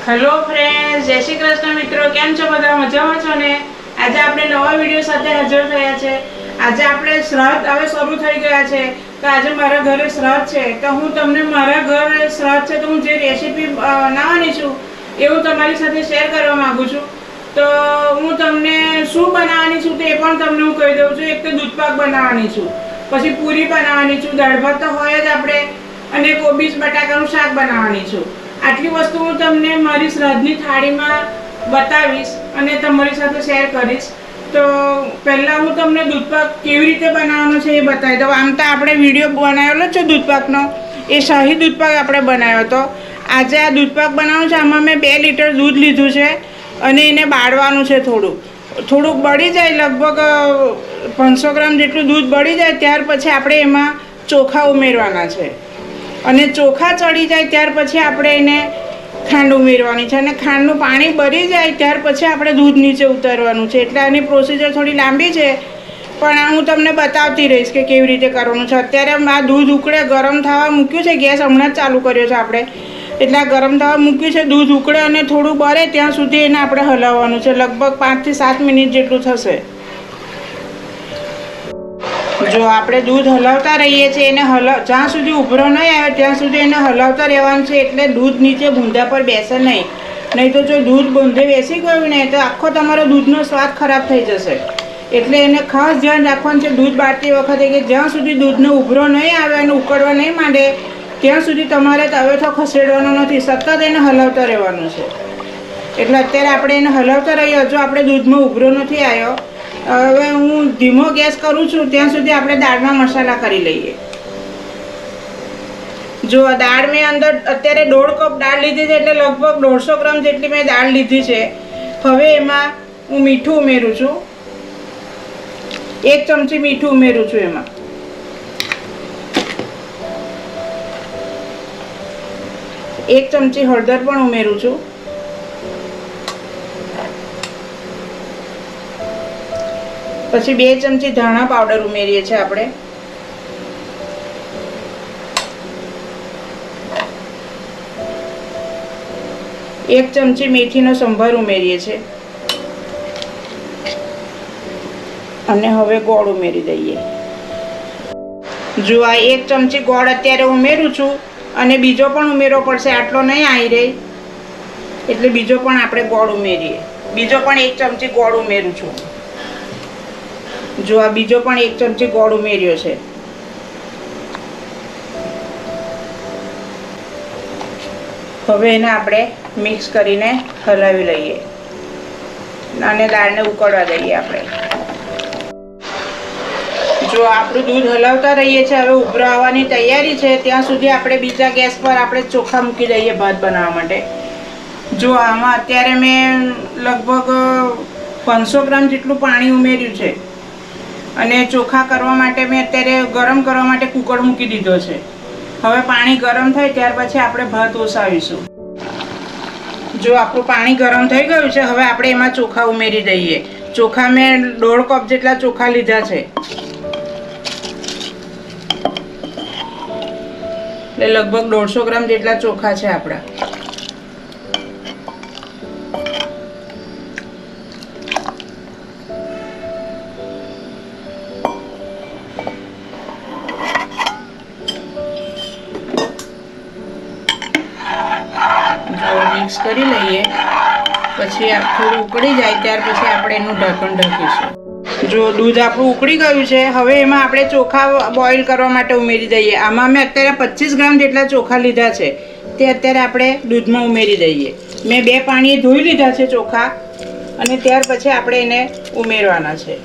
Hello friends, जय श्री कृष्ण मित्रों, केम छो बधा मजामां छो ने। आज આપણે નવા વિડિયો સાથે હાજર થયા છે। આજે આપણે શ્રાદ્ધ હવે શરૂ થઈ ગયા છે તો આજે મારા ઘરે શ્રાદ્ધ છે તો હું તમને મારા ઘરે શ્રાદ્ધ છે તો હું જે રેસીપી બનાવવાની છું એ હું તમારી સાથે શેર કરવા માંગુ છું। તો હું તમને શું બનાવવાની છું તે પણ તમને હું કહી દઉં છું। એક તો દૂધ પાક બનાવવાની છું, પછી પૂરી બનાવવાની છું, દાળ ભાત તો હોય જ આપણે, અને કોબીજ બટાકાનું શાક બનાવવાની છું। આટલી વસ્તુ હું તમને મારી શ્રાદ્ધની થાળીમાં બતાવીશ અને તમારી સાથે શેર કરીશ। તો પહેલાં હું તમને દૂધ પાક કેવી રીતે બનાવવાનો છે એ બતાવી દઉં। આમ તો આપણે વિડીયો બનાવેલો છે દૂધ પાકનો, એ શાહી દૂધ પાક આપણે બનાવ્યો હતો। આજે આ દૂધ પાક બનાવવાનો છે, આમાં મેં 2 લીટર દૂધ લીધું છે અને એને બાળવાનું છે। થોડુંક બળી જાય, લગભગ 500 ગ્રામ જેટલું દૂધ બળી જાય ત્યાર પછી આપણે એમાં ચોખા ઉમેરવાના છે, અને ચોખા ચડી જાય ત્યાર પછી આપણે એને ખાંડ ઉમેરવાની છે, અને ખાંડનું પાણી બળી જાય ત્યાર પછી આપણે દૂધ નીચે ઉતારવાનું છે। એટલે આની પ્રોસિજર થોડી લાંબી છે, પણ આ હું તમને બતાવતી રહીશ કે કેવી રીતે કરવાનું છે। અત્યારે આ દૂધ ઉકળે, ગરમ થવા મૂક્યું છે, ગેસ હમણાં જ ચાલુ કર્યો છે આપણે, એટલે આ ગરમ થવા મૂક્યું છે। દૂધ ઉકળે અને થોડું બળે ત્યાં સુધી એને આપણે હલાવવાનું છે, લગભગ 5 થી 7 મિનિટ જેટલું થશે। જો આપણે દૂધ હલાવતા રહીએ છીએ, એને જ્યાં સુધી ઉભરો નહીં આવે ત્યાં સુધી એને હલાવતા રહેવાનું છે, એટલે દૂધ નીચે બૂંદા પર બેસે નહીં। નહીં તો જો દૂધ બૂંદે બેસી ગયું ને તો આખો તમારો દૂધનો સ્વાદ ખરાબ થઈ જશે। એટલે એને ખાસ ધ્યાન રાખવાનું છે દૂધ બાળતી વખતે કે જ્યાં સુધી દૂધનો ઉભરો નહીં આવે અને ઉકળવા નહીં માંડે ત્યાં સુધી તમારે તવેથો ખસેડવાનો નથી, સતત એને હલાવતા રહેવાનું છે। એટલે અત્યારે આપણે એને હલાવતા રહીએ। જો આપણે દૂધમાં ઉભરો નથી આવ્યો, હવે હું ધીમો ગેસ કરું છું ત્યાં સુધી આપણે દાળમાં મસાલા કરી લઈએ। જો દાળ મેં અંદર અત્યારે 1.5 કપ દાળ લીધી છે, એટલે લગભગ 150 ગ્રામ જેટલી મેં દાળ લીધી છે। હવે એમાં હું મીઠું ઉમેરું છું, 1 ચમચી મીઠું ઉમેરું છું। એમાં 1 ચમચી હળદર પણ ઉમેરું છું। પછી 2 ચમચી ધાણા પાવડર ઉમેરીએ છીએ આપણે, 1 ચમચી મેથીનો સંભાર ઉમેરીએ છીએ, અને હવે ગોળ ઉમેરી દઈએ। જો આ 1 ચમચી ગોળ અત્યારે ઉમેરું છું, અને બીજો પણ ઉમેરવો પડશે, આટલો નહીં આવી રહે એટલે બીજો પણ આપણે ગોળ ઉમેરીએ। બીજો પણ 1 ચમચી ગોળ ઉમેરું છું। જો આ બીજો પણ 1 ચમચી ગોળ ઉમેર્યો છે। હવે એને આપણે મિક્સ કરીને હલાવી લઈએ અને દાળને ઉકળવા દઈએ આપણે। જો આપણું દૂધ હલાવતા રહીએ છીએ, હવે ઉભરો આવવાની તૈયારી છે ત્યાં સુધી આપણે બીજા ગેસ પર આપણે ચોખા મૂકી દઈએ ભાત બનાવવા માટે। જો આમાં અત્યારે મેં લગભગ 500 ગ્રામ જેટલું પાણી ઉમેર્યું છે, અને ચોખા કરવા માટે મેં અત્યારે ગરમ કરવા માટે કુકર મૂકી દીધો છે। હવે પાણી ગરમ થાય ત્યાર પછી આપણે ભાત ઓસાવીશું। જો આપણું પાણી ગરમ થઈ ગયું છે, હવે આપણે એમાં ચોખા ઉમેરી દઈએ। ચોખા મેં 1.5 કપ જેટલા ચોખા લીધા છે, એટલે લગભગ 150 ગ્રામ જેટલા ચોખા છે આપણા। મિક્સ કરી લઈએ, પછી આ થોડું ઉકળી જાય ત્યાર પછી આપણે એનું ઢાંકણ ઢાંકીશું। જો દૂધ આપણું ઉકળી ગયું છે, હવે એમાં આપણે ચોખા બોઇલ કરવા માટે ઉમેરી દઈએ। આમાં મેં અત્યારે 25 ગ્રામ જેટલા ચોખા લીધા છે, તે અત્યારે આપણે દૂધમાં ઉમેરી દઈએ। મેં 2 પાણીએ ધોઈ લીધા છે ચોખા, અને ત્યાર પછી આપણે એને ઉમેરવાના છે।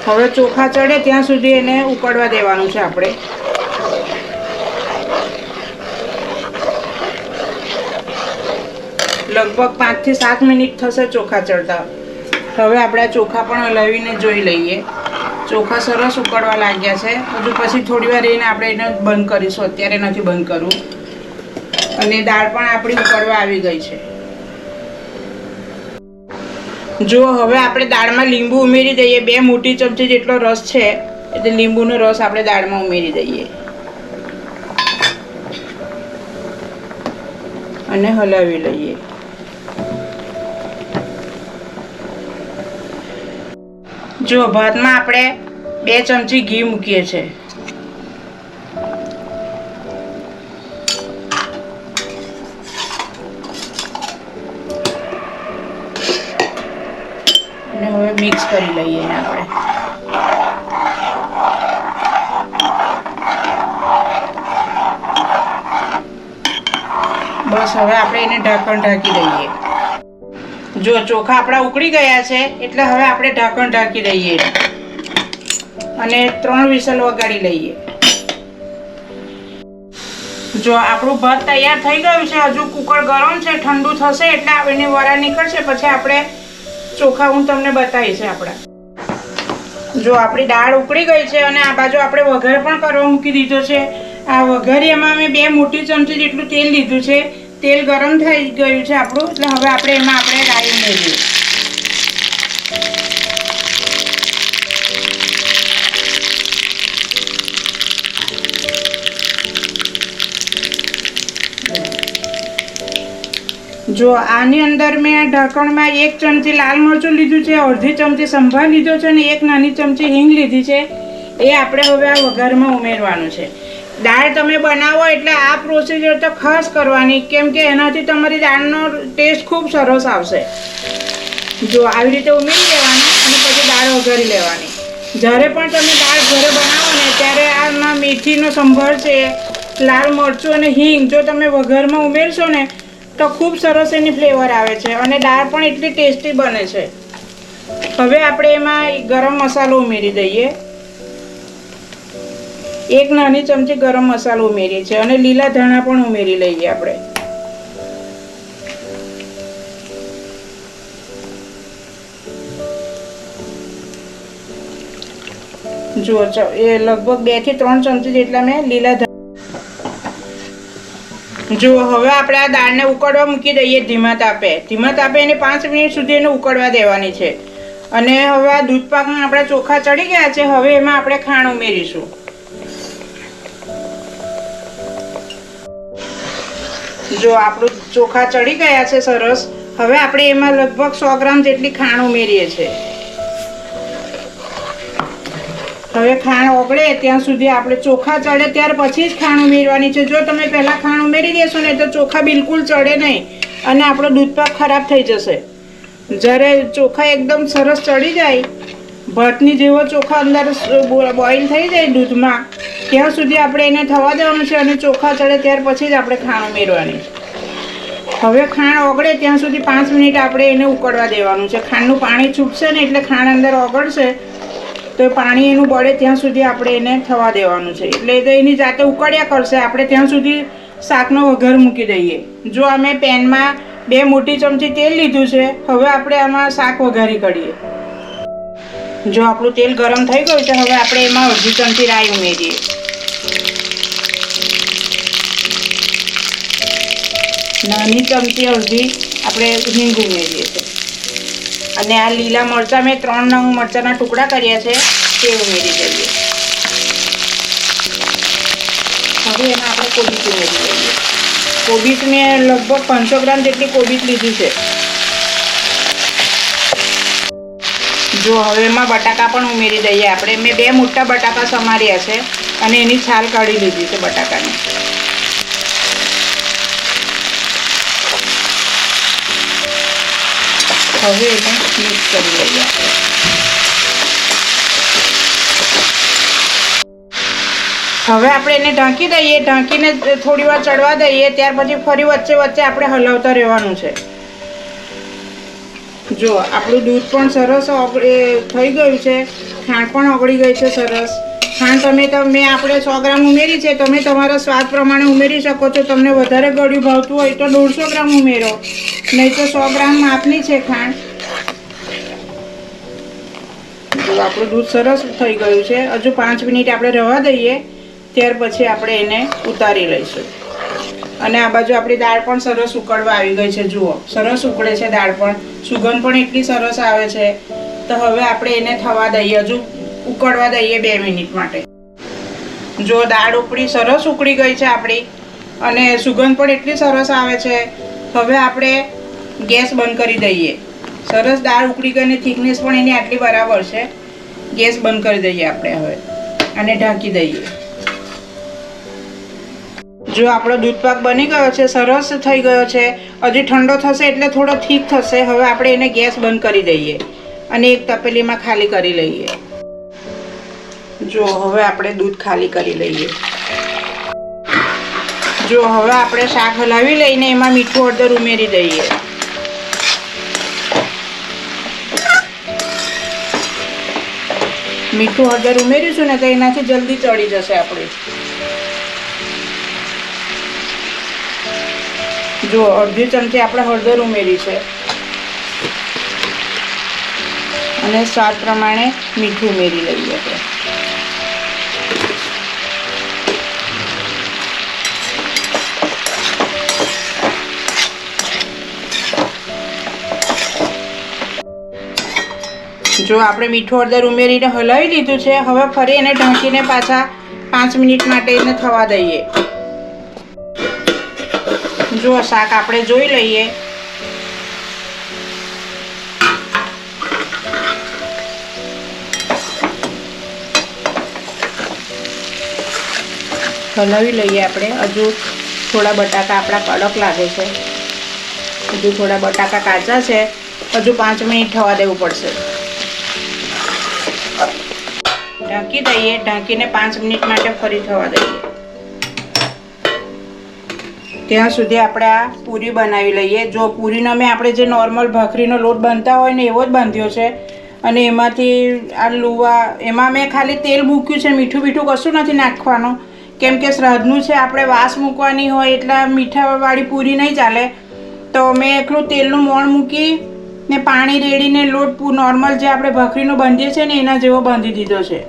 હવે ચોખા ચડે ત્યાં સુધી એને ઉકળવા દેવાનું છે આપણે। લગભગ 5 થી 7 મિનિટ થશે ચોખા ચડતા। હવે આપણે આ ચોખા પણ હલાવીને જોઈ લઈએ। ચોખા સરસ ઉકળવા લાગ્યા છે। હજુ પછી થોડી વાર રહીને આપણે એને બંધ કરીશું, અત્યારે નથી બંધ કરવું। અને દાળ પણ આપણી ઉકળવા આવી ગઈ છે। જો હવે આપણે દાળમાં લીંબુ ઉમેરી દઈએ, 2 મોટી ચમચી જેટલો રસ છે એટલે લીંબુનો રસ આપણે દાળમાં ઉમેરી દઈએ અને હલાવી લઈએ. જો ભાતમાં આપણે 2 ચમચી ઘી મૂકીએ છીએ. અને હવે મિક્સ કરી લઈએ આપણે. બસ હવે આપણે એને ઢાંકણ ઢાંકી દઈએ. જો ચોખા આપણા ઉકળી ગયા છે એટલે હવે આપણે ઢાંકણ ઢાંકી દઈએ અને 3 વિસલ વગાડી લઈએ. જો આપણું ભાત તૈયાર થઈ ગયું છે. હજુ કુકર ગરમ છે, ઠંડુ થશે એટલે એની વરાળ નીકળશે પછી આપણે ચોખા હું તમને બતાવીશ. આપણા જો આપણી દાળ ઉકળી ગઈ છે અને આ બાજુ આપણે વઘાર પણ કરવા મૂકી દીધો છે. આ વઘારીમાં મેં 2 મોટી ચમચી જેટલું તેલ લીધું છે. તેલ ગરમ થઈ ગયું છે આપણું એટલે હવે આપણે એમાં રાઈ ઉમેરીએ. જો આની અંદર મેં ઢાંકણમાં 1 ચમચી લાલ મરચું લીધું છે, અડધી ચમચી સંભાર લીધો છે અને 1 નાની ચમચી હિંગ લીધી છે. એ આપણે હવે આ વઘારમાં ઉમેરવાનું છે. દાળ તમે બનાવો એટલે આ પ્રોસિજર તો ખાસ કરવાની, કેમ કે એનાથી તમારી દાળનો ટેસ્ટ ખૂબ સરસ આવશે. જો આવી રીતે ઉમેરી લેવાની અને પછી દાળ વઘારી લેવાની. જ્યારે પણ તમે દાળ ઘરે બનાવો ને ત્યારે આમાં મેથીનો સંભાર છે, લાલ મરચું અને હિંગ જો તમે વઘારમાં ઉમેરશો ને તો ખૂબ સરસ એની ફ્લેવર આવે છે અને દાળ પણ એટલી ટેસ્ટી બને છે. હવે આપણે એમાં ગરમ મસાલો ઉમેરી દઈએ. 1 નાની ચમચી ગરમ મસાલો ઉમેરીએ છીએ અને લીલા ધાણા પણ ઉમેરી લઈએ આપણે. જો એ લગભગ 2 થી 3 ચમચી જેટલા મેં લીલા ધાણા. જો હવે આપણે આ દાળને ઉકળવા મૂકી દઈએ ધીમા તાપે. ધીમા તાપે એને 5 મિનિટ સુધી એને ઉકળવા દેવાની છે. અને હવે આ દૂધ પાકમાં આપણા ચોખા ચડી ગયા છે. હવે એમાં આપણે ખાંડ ઉમેરીશું. જો આપણું ચોખા ચડી ગયા છે સરસ. હવે આપણે એમાં લગભગ 100 ગ્રામ જેટલી ખાંડ ઉમેરીએ છીએ. હવે ખાંડ ઓગળે ત્યાં સુધી આપણે ચોખા ચડે ત્યાર પછી જ ખાંડ ઉમેરવાની છે. જો તમે પહેલાં ખાંડ ઉમેરી દેશો ને તો ચોખા બિલકુલ ચડે નહીં અને આપણો દૂધપાક ખરાબ થઈ જશે. જ્યારે ચોખા એકદમ સરસ ચડી જાય, ભાતની જેવો ચોખા અંદર બોઇલ થઈ જાય દૂધમાં, ત્યાં સુધી આપણે એને થવા દેવાનું છે અને ચોખા ચડે ત્યાર પછી જ આપણે ખાંડ ઉમેરવાની. હવે ખાંડ ઓગળે ત્યાં સુધી 5 મિનિટ આપણે એને ઉકળવા દેવાનું છે. ખાંડનું પાણી છૂટશે ને એટલે ખાંડ અંદર ઓગળશે તો પાણી એનું બળે ત્યાં સુધી આપણે એને થવા દેવાનું છે. એટલે તો એની જાતે ઉકળ્યા કરશે. આપણે ત્યાં સુધી શાકનો વઘાર મૂકી દઈએ. જો અમે પેનમાં 2 મોટી ચમચી તેલ લીધું છે. હવે આપણે આમાં શાક વઘારી કરીએ. જો આપણું તેલ ગરમ થઈ ગયું છે હવે આપણે એમાં અડધી ચમચી રાઈ ઉમેરીએ. નાની ચમચી અડધી આપણે હિંગ ઉમેરીએ છીએ અને આ લીલા મરચાં મેં 3 નંગ મરચાંના ટુકડા કર્યા છે તે ઉમેરી દઈએ. હવે એમાં આપણે કોબીજ ઉમેરી દઈએ. કોબીજ મેં લગભગ 500 ગ્રામ જેટલી કોબીજ લીધી છે. જો હવે એમાં બટાકા પણ ઉમેરી દઈએ આપણે. મેં 2 મોટા બટાકા સમાર્યા છે અને એની છાલ કાઢી લીધી છે બટાકાની. હવે એને મિક્સ કરી લઈએ આપણે. હવે આપણે એને ઢાંકી દઈએ. ઢાંકીને થોડી વાર ચડવા દઈએ. ત્યાર પછી ફરી વચ્ચે વચ્ચે આપણે હલાવતા રહેવાનું છે. જો આપણું દૂધ પણ સરસ થઈ ગયું છે. ખાંડ પણ ઓગળી ગઈ છે સરસ. ખાંડ મેં આપણે 100 ગ્રામ ઉમેરી છે. તમે તમારા સ્વાદ પ્રમાણે ઉમેરી શકો છો. તમને વધારે ગળ્યું ભાવતું હોય તો 150 ગ્રામ ઉમેરો, નહીં તો 100 ગ્રામ માપની છે ખાંડ. જો આપણું દૂધ સરસ થઈ ગયું છે. હજુ 5 મિનિટ આપણે રહેવા દઈએ ત્યાર પછી આપણે એને ઉતારી લઈશું. અને આ બાજુ આપણી દાળ પણ સરસ ઉકળવા આવી ગઈ છે. જુઓ સરસ ઉકળે છે દાળ પણ, સુગંધ પણ એટલી સરસ આવે છે. તો હવે આપણે એને થવા દઈએ, હજુ ઉકળવા દઈએ 2 મિનિટ માટે. જો દાળ ઉપડી સરસ ઉકળી ગઈ છે આપણી અને સુગંધ પણ એટલી સરસ આવે છે. હવે આપણે ગેસ બંધ કરી દઈએ. સરસ દાળ ઉકળી ગઈ અને થિકનેસ પણ એની આટલી બરાબર છે. ગેસ બંધ કરી દઈએ આપણે હવે અને ઢાંકી દઈએ. જો આપણો દૂધ પાક બની ગયો છે, સરસ થઈ ગયો છે. હજી ઠંડો થશે એટલે થોડો થીક થશે. હવે આપણે એને ગેસ બંધ કરી દઈએ અને એક તપેલીમાં ખાલી કરી લઈએ. જો હવે આપણે દૂધ ખાલી કરી લઈએ. જો હવે આપણે શાક હલાવી લઈને એમાં મીઠું હળદર ઉમેરી દઈએ. મીઠું હળદર ઉમેરીશું ને તો એનાથી જલ્દી ચડી જશે આપણે. જો અડધી ચમચી આપણે હળદર ઉમેરી છે અને સ્વાદ પ્રમાણે મીઠું ઉમેરી લઈએ આપણે. જો આપણે મીઠું હળદર ઉમેરીને હલાવી લીધું છે. હવે ફરી એને ઢાંકીને પાછા 5 મિનિટ માટે એને થવા દઈએ. જો શાક આપણે જોઈ લઈએ. હલાવી લઈએ આપણે. હજુ થોડા બટાકા આપણા કડક લાગે છે, હજુ થોડા બટાકા કાચા છે. હજુ 5 મિનિટ થવા દેવું પડશે. ઢાંકી દઈએ. ઢાંકીને 5 મિનિટ માટે ફરી થવા દઈએ. ત્યાં સુધી આપણે આ પૂરી બનાવી લઈએ. જો પૂરીનો મેં આપણે જે નોર્મલ ભાખરીનો લોટ બાંધતા હોય ને એવો જ બાંધ્યો છે અને એમાંથી આ લુવા એમાં મેં ખાલી તેલ મૂક્યું છે. મીઠું બીઠું કશું નથી નાખવાનું, કેમ કે શ્રાદ્ધનું છે, આપણે વાસ મૂકવાની હોય એટલે મીઠાવાળી પૂરી નહીં ચાલે. તો મેં એકલું તેલનું મોણ મૂકી ને પાણી રેડીને લોટ નોર્મલ જે આપણે ભાખરીનો બાંધીએ છીએ ને એના જેવો બાંધી દીધો છે.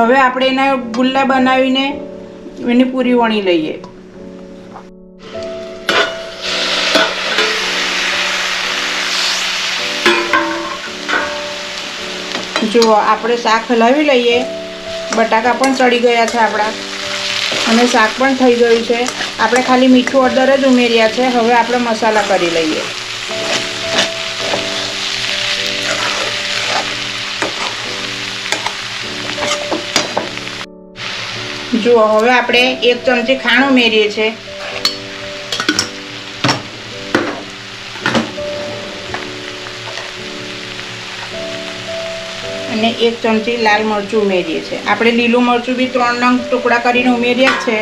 હવે આપણે એના ગુલ્લા બનાવીને એની પૂરી વણી લઈએ. જો આપણે શાક હલાવી લઈએ. બટાકા પણ ચડી ગયા છે આપણા અને શાક પણ થઈ ગયું છે. આપણે ખાલી મીઠું હળદર જ ઉમેર્યા છે. હવે આપણે મસાલા કરી લઈએ. જુઓ હવે આપણે 1 ચમચી ખાંડ ઉમેરીએ છીએ અને 1 ચમચી લાલ મરચું ઉમેરીએ છીએ. આપણે લીલું મરચું બી 3 નંગ ટુકડા કરીને ઉમેર્યા જ છે.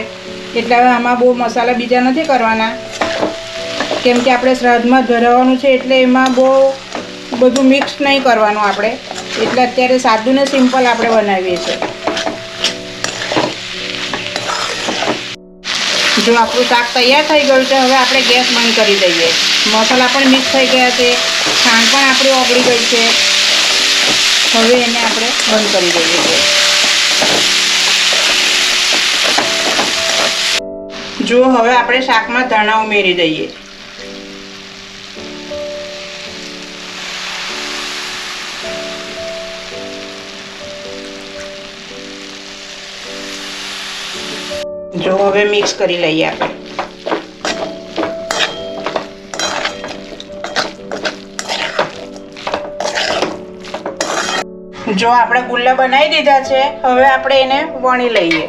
એટલે હવે આમાં બહુ મસાલા બીજા નથી કરવાના, કેમ કે આપણે શ્રાદ્ધમાં ધરાવવાનું છે એટલે એમાં બહુ બધું મિક્સ નહીં કરવાનું આપણે. એટલે અત્યારે સાદું ને સિમ્પલ આપણે બનાવીએ છીએ. જો આપણું શાક તૈયાર થઈ ગયું છે. હવે આપણે ગેસ બંધ કરી દઈએ. મસાલા પણ મિક્સ થઈ ગયા છે, ખાંડ પણ આપણી ઓગળી ગઈ છે. હવે એને આપણે બંધ કરી દઈએ. જો હવે આપણે શાકમાં ધાણા ઉમેરી દઈએ. જો હવે મિક્સ કરી લઈએ આપણે. જો આપણે ગુલ્લા બનાવી દીધા છે. હવે આપણે એને વણી લઈએ.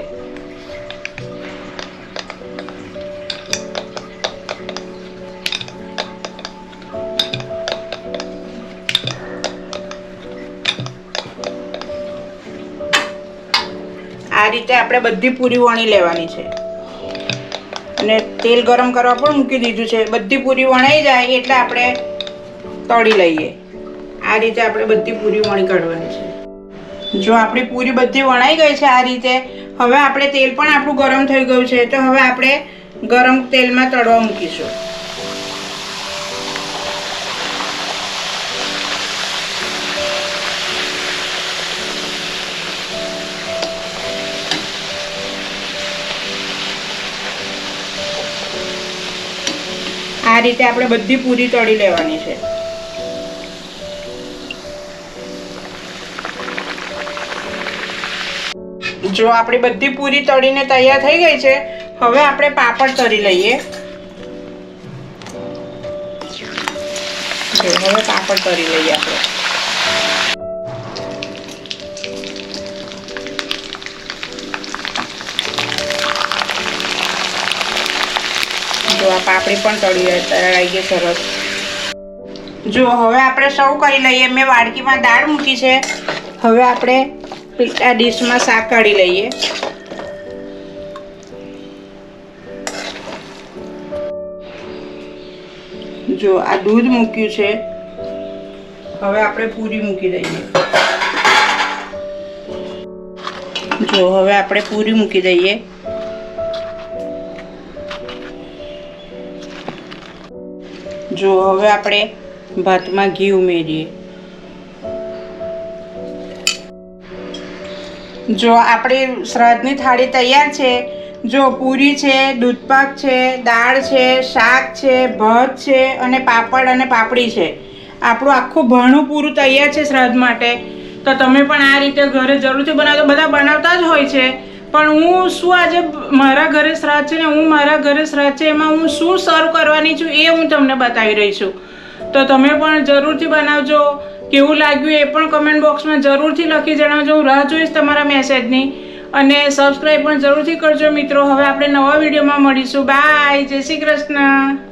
આ રીતે આપણે બધી પૂરી વણી લેવાની છે અને તેલ ગરમ કરવા પણ મૂકી દીધું છે. બધી પૂરી વણાઈ જાય એટલે આપણે તળી લઈએ. આ રીતે આપણે બધી પૂરી વણી કાઢવાની છે. જો આપણી પૂરી બધી વણાઈ ગઈ છે આ રીતે. હવે આપણે તેલ પણ આપણું ગરમ થઈ ગયું છે, તો હવે આપણે ગરમ તેલમાં તળવા મૂકીશું. આ રીતે આપણે બધી પૂરી તળી લેવાની છે. જો આપણી બધી પૂરી તળીને તૈયાર થઈ ગઈ છે. હવે આપણે પાપડ તળી લઈએ. જો હવે પાપડ તળી લઈએ આપણે. જો આ પાપડી પણ તળાઈ ગઈ સરસ. જો હવે આપણે સર્વ કરી લઈએ. મેં વાડકીમાં દાળ મૂકી છે. હવે આપણે આ ડીશમાં શાક કાઢી લઈએ. જો આ દૂધ મૂક્યું છે. હવે આપણે પૂરી મૂકી દઈએ. જો હવે આપણે પૂરી મૂકી દઈએ. જો હવે આપણે ભાતમાં ઘી ઉમેરીએ. જો આપણી શ્રાદ્ધની થાળી તૈયાર છે. જો પૂરી છે, દૂધપાક છે, દાળ છે, શાક છે, ભાત છે અને પાપડ અને પાપડી છે. આપણું આખું ભરણું પૂરું તૈયાર છે શ્રાદ્ધ માટે. તો તમે પણ આ રીતે ઘરે જરૂરથી બનાવજો. બધા બનાવતા જ હોય છે, પણ હું શું આજે મારા ઘરે શ્રાદ્ધ છે ને મારા ઘરે શ્રાદ્ધ છે એમાં હું શું સર્વ કરવાની છું એ હું તમને બતાવી રહી છું. તો તમે પણ જરૂરથી બનાવજો. કેવું લાગ્યું એ પણ કમેન્ટ બોક્સમાં જરૂરથી લખી જણાવજો. હું રાહ જોઈશ તમારા મેસેજની. અને સબસ્ક્રાઈબ પણ જરૂરથી કરજો મિત્રો. હવે આપણે નવા વિડીયોમાં મળીશું. બાય. જય શ્રી કૃષ્ણ.